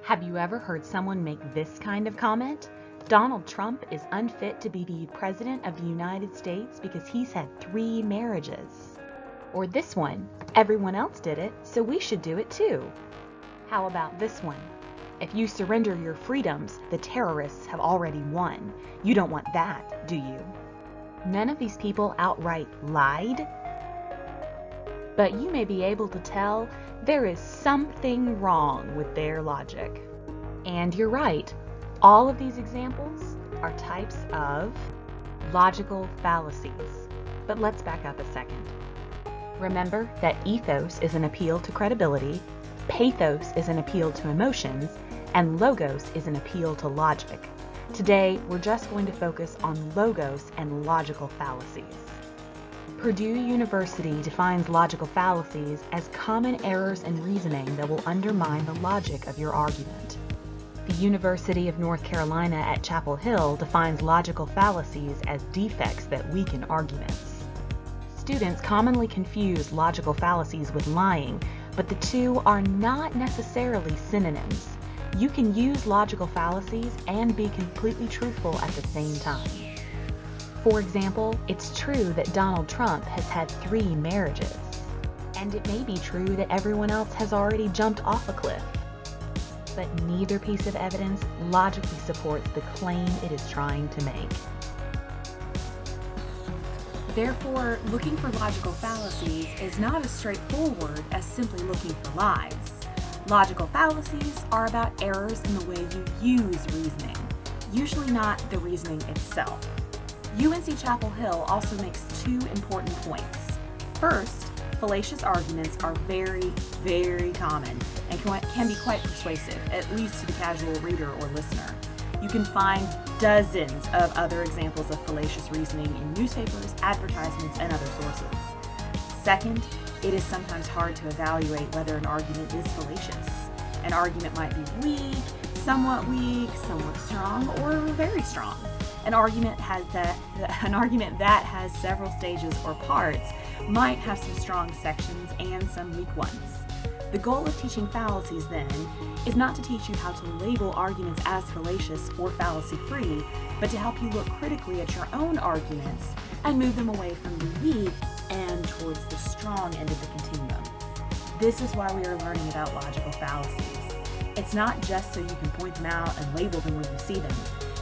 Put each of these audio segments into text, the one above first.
Have you ever heard someone make this kind of comment? Donald Trump is unfit to be the President of the United States because he's had 3 marriages. Or this one, everyone else did it, so we should do it too. How about this one? If you surrender your freedoms, the terrorists have already won. You don't want that, do you? None of these people outright lied, but you may be able to tell there is something wrong with their logic. And you're right, all of these examples are types of logical fallacies. But let's back up a second. Remember that ethos is an appeal to credibility, pathos is an appeal to emotions, and logos is an appeal to logic. Today, we're just going to focus on logos and logical fallacies. Purdue University defines logical fallacies as common errors in reasoning that will undermine the logic of your argument. The University of North Carolina at Chapel Hill defines logical fallacies as defects that weaken arguments. Students commonly confuse logical fallacies with lying, but the two are not necessarily synonyms. You can use logical fallacies and be completely truthful at the same time. For example, it's true that Donald Trump has had 3 marriages. And it may be true that everyone else has already jumped off a cliff. But neither piece of evidence logically supports the claim it is trying to make. Therefore, looking for logical fallacies is not as straightforward as simply looking for lies. Logical fallacies are about errors in the way you use reasoning, usually not the reasoning itself. UNC Chapel Hill also makes 2 important points. First, fallacious arguments are very, very common and can be quite persuasive, at least to the casual reader or listener. You can find dozens of other examples of fallacious reasoning in newspapers, advertisements, and other sources. Second, it is sometimes hard to evaluate whether an argument is fallacious. An argument might be weak, somewhat strong, or very strong. An argument that has several stages or parts might have some strong sections and some weak ones. The goal of teaching fallacies, then, is not to teach you how to label arguments as fallacious or fallacy-free, but to help you look critically at your own arguments and move them away from the weak and towards the strong end of the continuum. This is why we are learning about logical fallacies. It's not just so you can point them out and label them when you see them.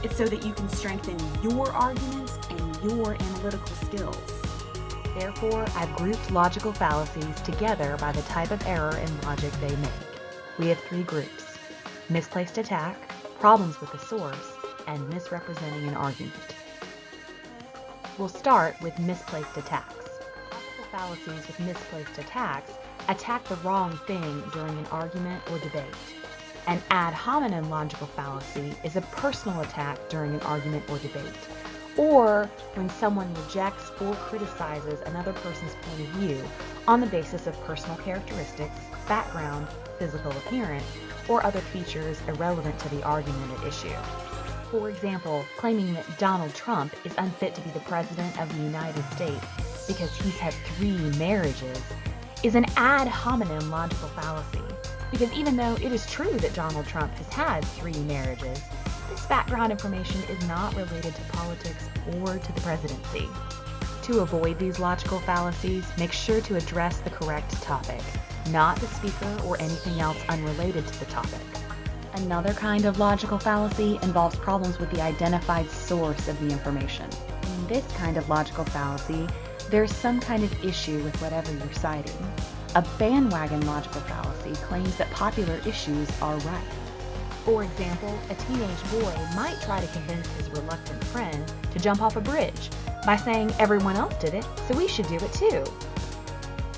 It's so that you can strengthen your arguments and your analytical skills. Therefore, I've grouped logical fallacies together by the type of error in logic they make. We have 3 groups: misplaced attack, problems with the source, and misrepresenting an argument. We'll start with misplaced attacks. Logical fallacies with misplaced attacks attack the wrong thing during an argument or debate. An ad hominem logical fallacy is a personal attack during an argument or debate, or when someone rejects or criticizes another person's point of view on the basis of personal characteristics, background, physical appearance, or other features irrelevant to the argument at issue. For example, claiming that Donald Trump is unfit to be the President of the United States because he's had 3 marriages is an ad hominem logical fallacy. Because even though it is true that Donald Trump has had 3 marriages, this background information is not related to politics or to the presidency. To avoid these logical fallacies, make sure to address the correct topic, not the speaker or anything else unrelated to the topic. Another kind of logical fallacy involves problems with the identified source of the information. In this kind of logical fallacy, there's some kind of issue with whatever you're citing. A bandwagon logical fallacy claims that popular issues are right. For example, a teenage boy might try to convince his reluctant friend to jump off a bridge by saying everyone else did it, so we should do it too.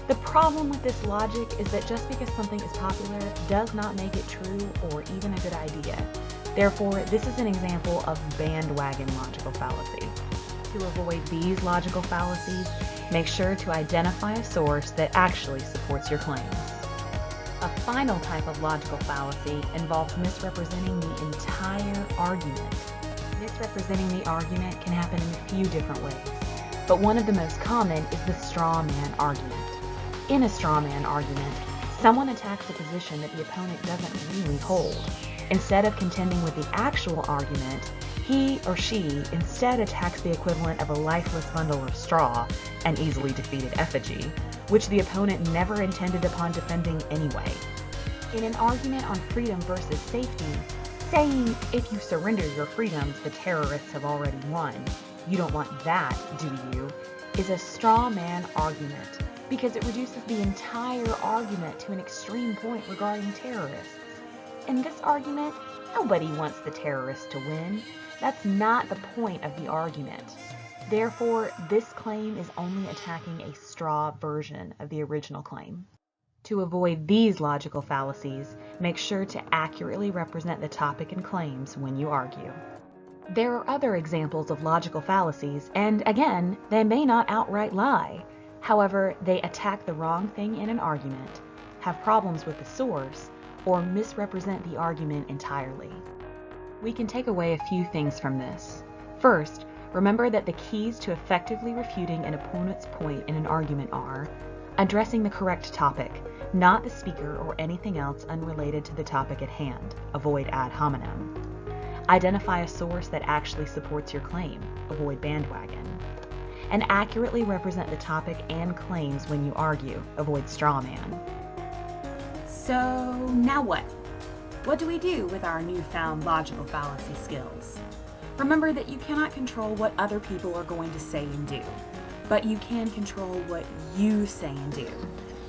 The problem with this logic is that just because something is popular does not make it true or even a good idea. Therefore, this is an example of bandwagon logical fallacy. To avoid these logical fallacies, make sure to identify a source that actually supports your claims. A final type of logical fallacy involves misrepresenting the entire argument. Misrepresenting the argument can happen in a few different ways, but one of the most common is the straw man argument. In a straw man argument, someone attacks a position that the opponent doesn't really hold. Instead of contending with the actual argument, he or she instead attacks the equivalent of a lifeless bundle of straw, an easily defeated effigy, which the opponent never intended upon defending anyway. In an argument on freedom versus safety, saying if you surrender your freedoms, the terrorists have already won, you don't want that, do you, is a straw man argument because it reduces the entire argument to an extreme point regarding terrorists. In this argument, nobody wants the terrorists to win. That's not the point of the argument. Therefore, this claim is only attacking a straw version of the original claim. To avoid these logical fallacies, make sure to accurately represent the topic and claims when you argue. There are other examples of logical fallacies, and again, they may not outright lie. However, they attack the wrong thing in an argument, have problems with the source, or misrepresent the argument entirely. We can take away a few things from this. First, remember that the keys to effectively refuting an opponent's point in an argument are addressing the correct topic, not the speaker or anything else unrelated to the topic at hand. Avoid ad hominem. Identify a source that actually supports your claim. Avoid bandwagon. And accurately represent the topic and claims when you argue. Avoid straw man. So now what? What do we do with our newfound logical fallacy skills? Remember that you cannot control what other people are going to say and do, but you can control what you say and do.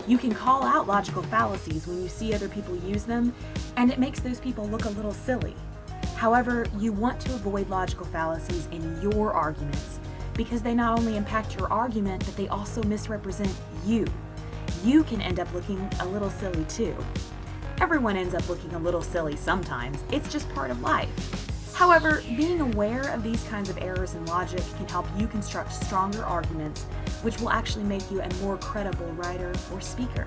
You can call out logical fallacies when you see other people use them, and it makes those people look a little silly. However, you want to avoid logical fallacies in your arguments because they not only impact your argument, but they also misrepresent you. You can end up looking a little silly too. Everyone ends up looking a little silly sometimes. It's just part of life. However, being aware of these kinds of errors in logic can help you construct stronger arguments, which will actually make you a more credible writer or speaker.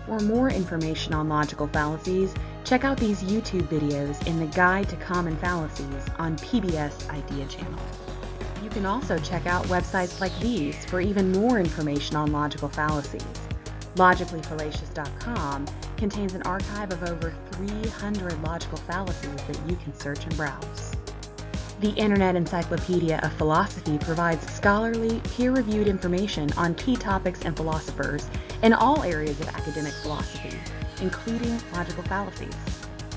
For more information on logical fallacies, check out these YouTube videos in the Guide to Common Fallacies on PBS Idea Channel. You can also check out websites like these for even more information on logical fallacies. LogicallyFallacious.com contains an archive of over 300 logical fallacies that you can search and browse. The Internet Encyclopedia of Philosophy provides scholarly, peer-reviewed information on key topics and philosophers in all areas of academic philosophy, including logical fallacies.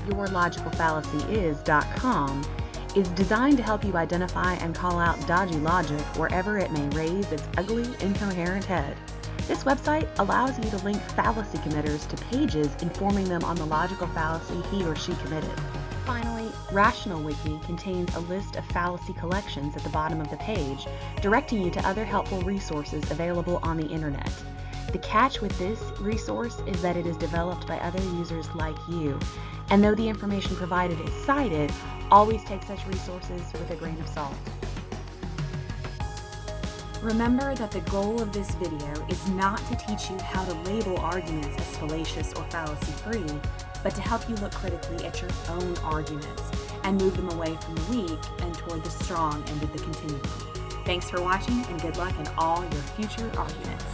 YourLogicalFallacyIs.com is designed to help you identify and call out dodgy logic wherever it may raise its ugly, incoherent head. This website allows you to link fallacy committers to pages informing them on the logical fallacy he or she committed. Finally, Rational Wiki contains a list of fallacy collections at the bottom of the page, directing you to other helpful resources available on the internet. The catch with this resource is that it is developed by other users like you, and though the information provided is cited, always take such resources with a grain of salt. Remember that the goal of this video is not to teach you how to label arguments as fallacious or fallacy-free, but to help you look critically at your own arguments and move them away from the weak and toward the strong end of the continuum. Thanks for watching, and good luck in all your future arguments.